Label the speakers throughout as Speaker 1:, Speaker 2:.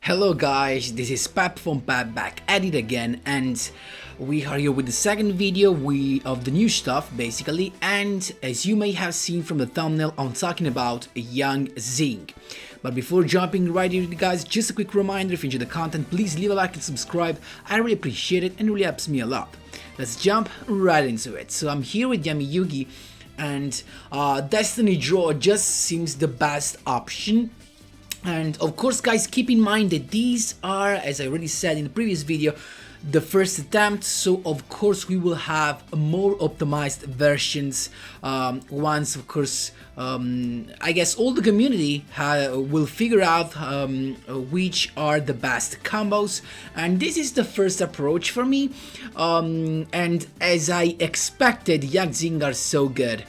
Speaker 1: Hello guys, this is Pep from Pep back at it again, and we are here with the second video of the new stuff basically. And as you may have seen from the thumbnail, I'm talking about a young ZING. But before jumping right into it, guys, just a quick reminder: if you enjoy the content, please leave a like and subscribe. I really appreciate it and really helps me a lot. Let's jump right into it. So I'm here with Yami Yugi, and Destiny Draw just seems the best option. And of course, guys, keep in mind that these are, as I already said in the previous video, the first attempt, so of course we will have more optimized versions once, of course, I guess all the community will figure out which are the best combos. And this is the first approach for me, and as I expected, Young ZING are so good.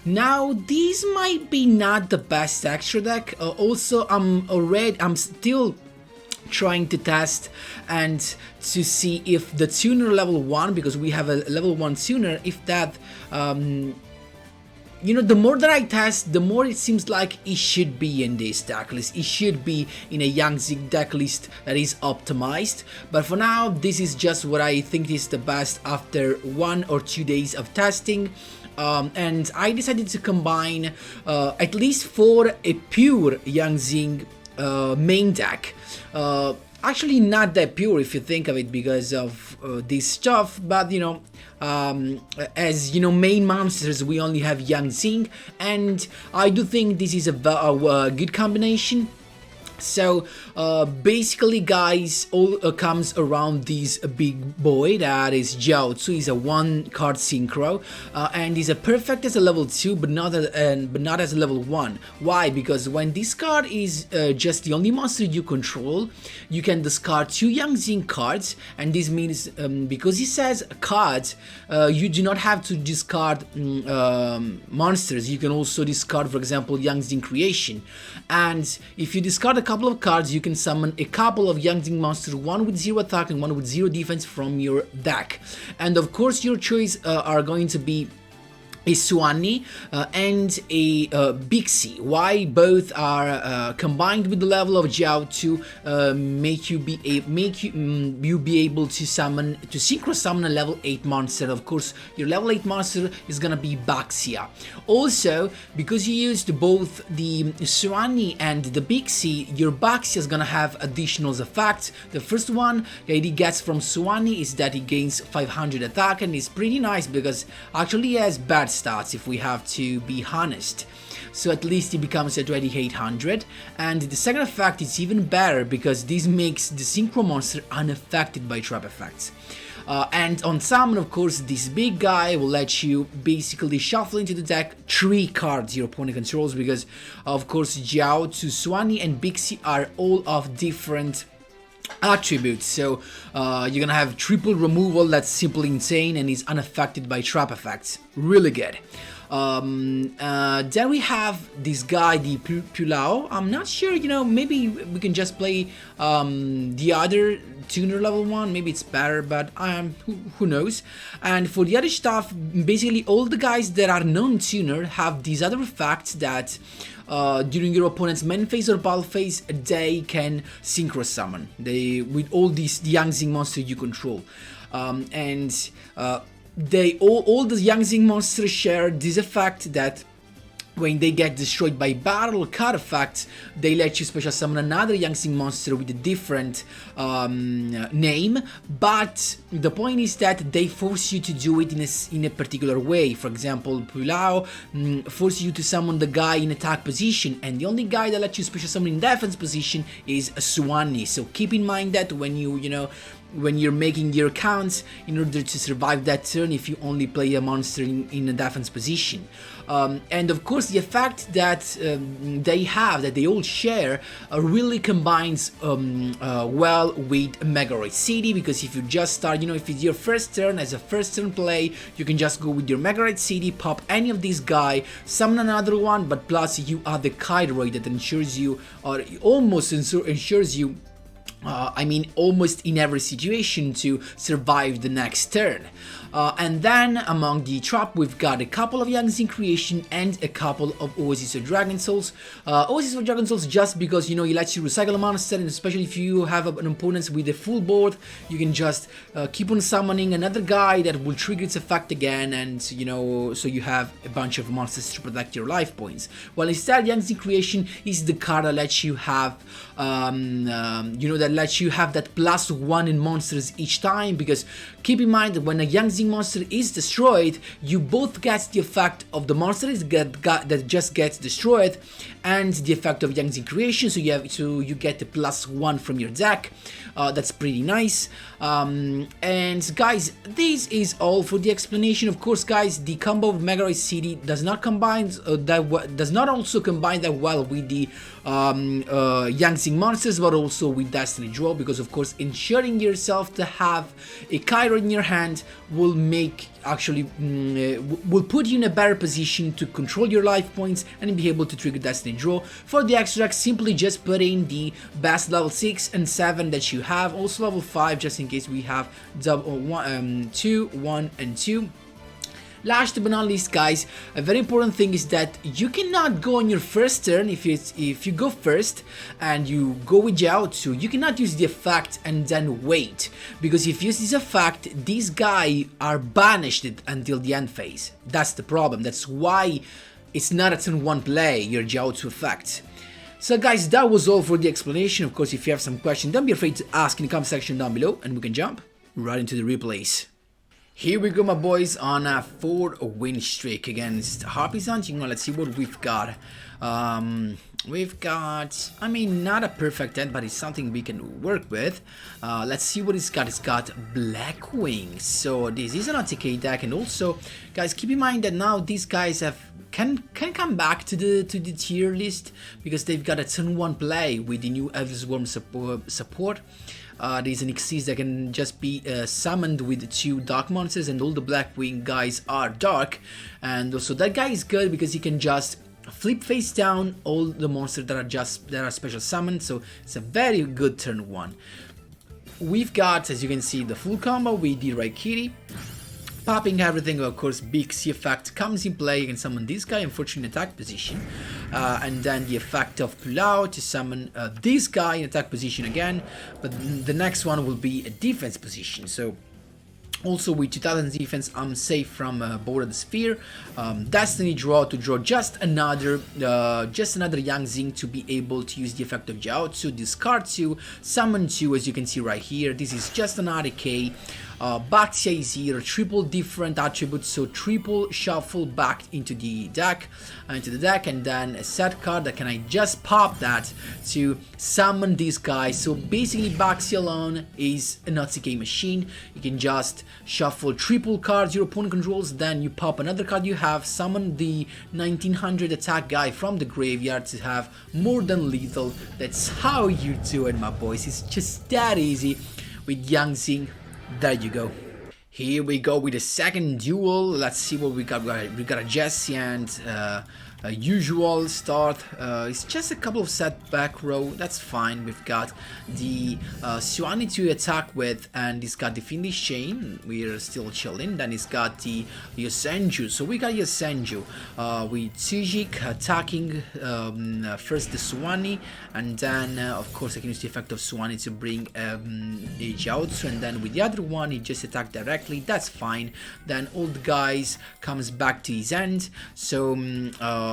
Speaker 1: Now, these might be not the best extra deck. Also, I'm still trying to test and to see if the tuner level 1, because we have a level 1 tuner, if that, you know, the more that I test, the more it seems like it should be in this deck list. It should be in a Young ZING deck list that is optimized. But for now, this is just what I think is the best after 1 or 2 days of testing. And I decided to combine at least for a pure Young ZING main deck. Actually not that pure if you think of it because of this stuff, but you know, as you know, main monsters we only have Young ZING, and I do think this is a good combination. So basically, guys, all comes around this big boy that is Jiao. He's a 1-card synchro, and is a perfect as a level 2, but not as a level 1. Why? Because when this card is just the only monster you control, you can discard 2 Young ZING cards, and this means because he says cards, you do not have to discard monsters. You can also discard, for example, Young ZING creation, and if you discard a couple of cards, you can summon a couple of Young ZING monsters, one with 0 attack and one with 0 defense from your deck. And of course, your choice are going to be a Suani and a Bixi. Why? Both are combined with the level of Jiao to make you be able to synchro summon a level 8 monster. Of course, your level 8 monster is gonna be Baxia. Also, because you used both the Suani and the Bixi, your Baxia is gonna have additional effects. The first one that he gets from Suani is that he gains 500 attack, and it's pretty nice because actually he has bad stats, if we have to be honest. So at least it becomes at 2800, and the second effect is even better because this makes the synchro monster unaffected by trap effects. And on summon, of course, this big guy will let you basically shuffle into the deck 3 cards your opponent controls, because of course Jiao, Suani and Bixi are all of different attributes, so you're gonna have triple removal that's simply insane and is unaffected by trap effects. Really good. Then we have this guy, the Pulao. I'm not sure, you know, maybe we can just play the other tuner level 1, maybe it's better, but who knows. And for the other stuff, basically all the guys that are non-tuner have these other effects that during your opponent's main phase or battle phase, they can synchro summon with all these Young ZING monsters you control. And they all the Young ZING monsters share this effect that when they get destroyed by battle or card effects, they let you special summon another Young ZING monster with a different name, but the point is that they force you to do it in a particular way. For example, Pulao forces you to summon the guy in attack position, and the only guy that lets you special summon in defense position is Suani. So keep in mind that when when you're making your counts in order to survive that turn, if you only play a monster in a defense position. And of course, the effect that they all share really combines well with MEGAROID City, because if you just start, you know, if it's your first turn as a first turn play, you can just go with your MEGAROID City, pop any of these guy, summon another one, but plus you add the Kairoid that ensures you, or almost ensures you I mean, almost in every situation to survive the next turn. And then among the trap, we've got a couple of Young ZING creation and a couple of Oasis of Dragon Souls. Oasis of Dragon Souls just because, you know, it lets you recycle a monster, and especially if you have an opponent with a full board, you can just keep on summoning another guy that will trigger its effect again, and, you know, so you have a bunch of monsters to protect your life points. While instead, Young ZING creation is the card that lets you have, you know, that lets you have that +1 in monsters each time, because keep in mind that when a Young ZING monster is destroyed, you both get the effect of the monster that just gets destroyed and the effect of Young ZING creation, so you get the +1 from your deck. That's pretty nice. And guys, this is all for the explanation. Of course, guys, the combo of MEGAROID City does not also combine that well with the Young ZING monsters, but also with Destiny Duel, because of course ensuring yourself to have a Kyro in your hand will make will put you in a better position to control your life points and be able to trigger Destiny Draw. For the extracts, simply just put in the best level 6 and 7 that you have, also level 5 just in case we have 2, 1 and 2. Last but not least, guys, a very important thing is that you cannot go on your first turn. If you go first and you go with Jiaotsu, you cannot use the effect and then wait, because if you use this effect, these guys are banished until the end phase. That's the problem. That's why it's not a turn 1 play, your Jiaotsu effect. So guys, that was all for the explanation. Of course, if you have some questions, don't be afraid to ask in the comment section down below, and we can jump right into the replays. Here we go, my boys, on a 4-win streak against Harpy's Hunting. Let's see what we've got. We've got, I mean, not a perfect end, but it's something we can work with. Let's see what it's got. It's got Black Wings. So this is an OTK deck, and also, guys, keep in mind that now these guys can come back to the tier list because they've got a turn 1 play with the new Elvis Worm support. There's an Xyz that can just be summoned with 2 dark monsters, and all the Blackwing guys are dark, and also that guy is good because he can just flip face down all the monsters that are special summoned, so it's a very good turn 1. We've got, as you can see, the full combo with the Raikiri. Popping everything, of course, big C effect comes in play. You can summon this guy in fortune attack position, and then the effect of pull out to summon this guy in attack position again, but the next one will be a defense position. So also with 2000 defense, I'm safe from Border the Sphere. Destiny Draw to draw just another Young ZING to be able to use the effect of Jiaotsu, discard 2, summon 2, as you can see right here. This is just an RK. Baxia is here, triple different attributes, so triple shuffle back into the deck, and then a set card that can I just pop that to summon this guy. So basically, Baxia alone is an OTK machine. You can just shuffle triple cards your opponent controls, then you pop another card you have, summon the 1900 attack guy from the graveyard to have more than lethal. That's how you do it, my boys. It's just that easy with Young ZING. There you go. Here we go with the second duel. Let's see what we got. We got a Jesse and a usual start. It's just a couple of set back row. That's fine. We've got the Suani to attack with, and he's got the Fiendish Chain. We're still chilling. Then he's got the Yosenju. So we got Yosenju with Tsujik attacking first the Suani, and then of course I can use the effect of Suani to bring a Jiaotsu, and then with the other one he just attacked directly. That's fine. Then all the guys comes back to his end. So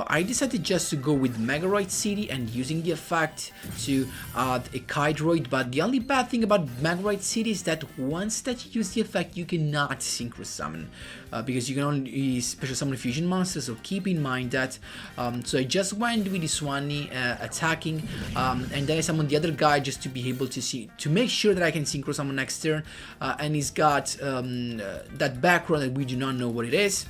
Speaker 1: I decided just to go with Megaroid City and using the effect to add a Kydroid, but the only bad thing about Megaroid City is that once that you use the effect you cannot synchro summon because you can only special summon fusion monsters, so keep in mind that. So I just went with the Swani attacking, and then I summoned the other guy just to be able to make sure that I can synchro summon next turn, and he's got that background that we do not know what it is.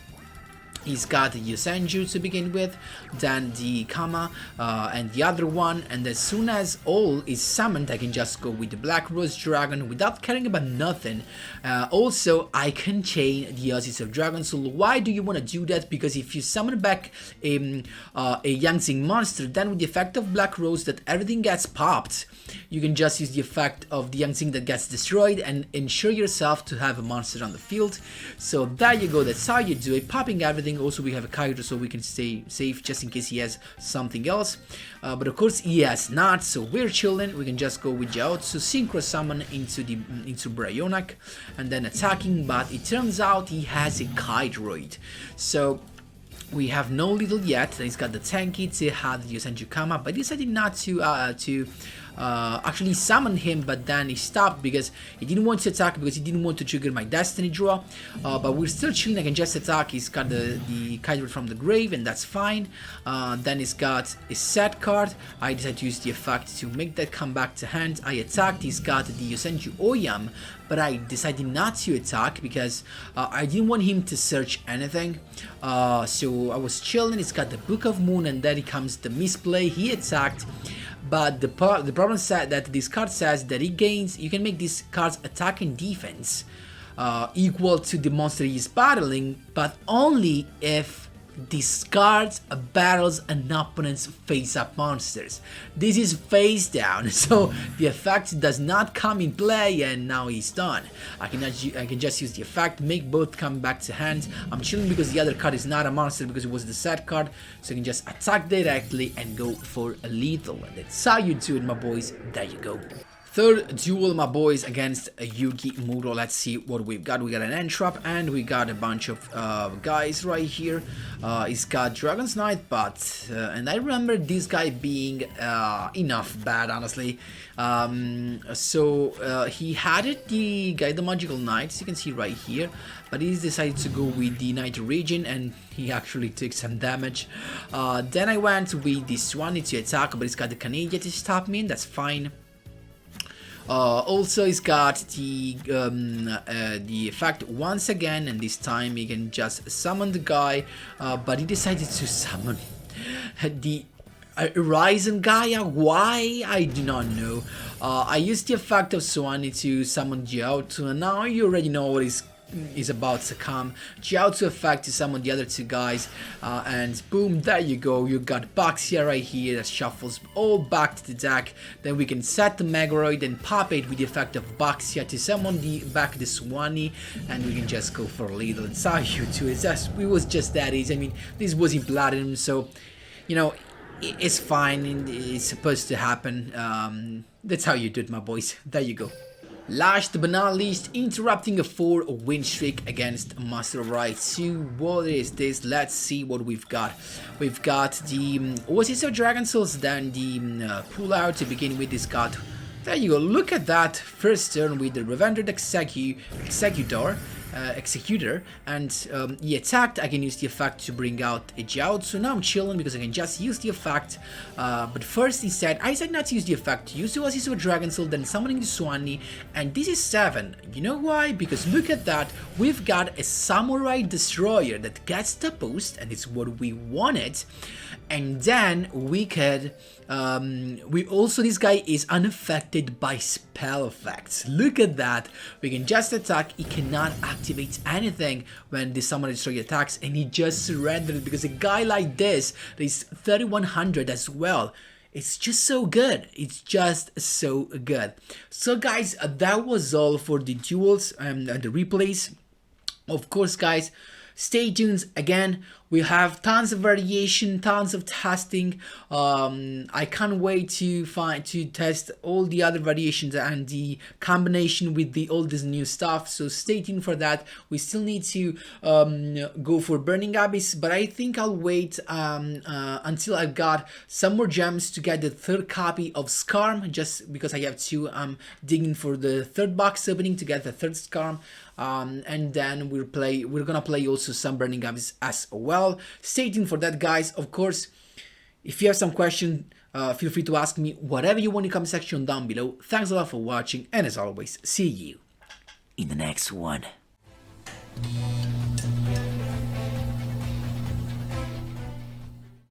Speaker 1: He's got the Yusenju to begin with, then the Kama, and the other one, and as soon as all is summoned, I can just go with the Black Rose Dragon without caring about nothing. Also, I can chain the Oasis of Dragon Soul. Why do you want to do that? Because if you summon back a Yang ZING monster, then with the effect of Black Rose that everything gets popped, you can just use the effect of the Yang ZING that gets destroyed and ensure yourself to have a monster on the field. So there you go, that's how you do it, popping everything. Also we have a Kaido so we can stay safe just in case he has something else, but of course he has not, so we're chilling. We can just go with Jiaotsu, synchro summon into Bryonak and then attacking, but it turns out he has a Kairoid, so we have no little yet. He's got the Tenki to have the Yusenju Kama, but decided not to actually summon him, but then he stopped because he didn't want to attack, because he didn't want to trigger my Destiny draw, but we're still chilling. I can just attack. He's got the Kaido from the grave, and that's fine. Then he's got a set card. I decided to use the effect to make that come back to hand. I attacked. He's got the Yusenju Oyam, but I decided not to attack because I didn't want him to search anything, so I was chilling. He's got the Book of Moon, and then he comes the misplay. He attacked, but the problem said that this card says that you can make these cards attack and defense equal to the monster he is battling, but only if these cards battles an opponent's face-up monsters. This is face down, so the effect does not come in play, and now he's done. I can just use the effect, make both come back to hand. I'm chilling because the other card is not a monster, because it was the set card, so I can just attack directly and go for a lethal. And that's how you do it, my boys. There you go. Third duel, my boys, against Yugioh. Let's see what we've got. We got an Entrap, and we got a bunch of guys right here. He's got Dragon's Knight, but and I remember this guy being enough bad, honestly. So he had it, the guy, the Magical Knight, as you can see right here, but he's decided to go with the Night Region, and he actually took some damage. Then I went with the Swanee to attack, but he's got the Canadian to stop me, and that's fine. Also, he's got the effect once again, and this time he can just summon the guy, but he decided to summon the Horizon Gaia. Why? I do not know. I used the effect of Swanee to summon Jiaotsu, and now you already know what is about to come. Jiaotsu effect to summon the other two guys, and boom, there you go. You got Baxia right here that shuffles all back to the deck. Then we can set the Megaroid and pop it with the effect of Baxia to summon back the Swanee, and we can just go for a little. It's how you do it. It was just that easy. I mean, this was in Platinum, so you know it's fine. It's supposed to happen. That's how you do it, my boys. There you go. Last but not least, interrupting a 4-win streak against Master of Right 2. What is this? Let's see what we've got. We've got the Oasis of Dragon Souls, then the pull out to begin with. This got, there you go, look at that first turn with the Revendered Executor, and he attacked. I can use the effect to bring out a Jiaotsu. Now I'm chilling because I can just use the effect, but first instead I decided not to use the effect, to use the Oasis of Dragon Soul, then summoning the Swanee, and this is 7. You know why? Because look at that, we've got a Samurai Destroyer that gets the boost, and it's what we wanted. And then we could this guy is unaffected by spell effects. Look at that, we can just attack. He cannot activate anything when the Samurai Destroyer attacks, and he just surrendered, because a guy like this is 3100 as well. It's just so good. It's just so good. So guys, that was all for the duels and the replays. Of course, guys, stay tuned. Again, we have tons of variation, tons of testing. I can't wait to test all the other variations and the combination with all this new stuff. So stay tuned for that. We still need to go for Burning Abyss, but I think I'll wait until I've got some more gems to get the 3rd copy of Skarm, just because I have to digging for the 3rd box opening to get the 3rd Skarm. And then we're gonna play also some Burning Abyss as well. Stay tuned for that, guys. Of course, if you have some question, feel free to ask me whatever you want in the comment section down below. Thanks a lot for watching, and as always, see you in the next one.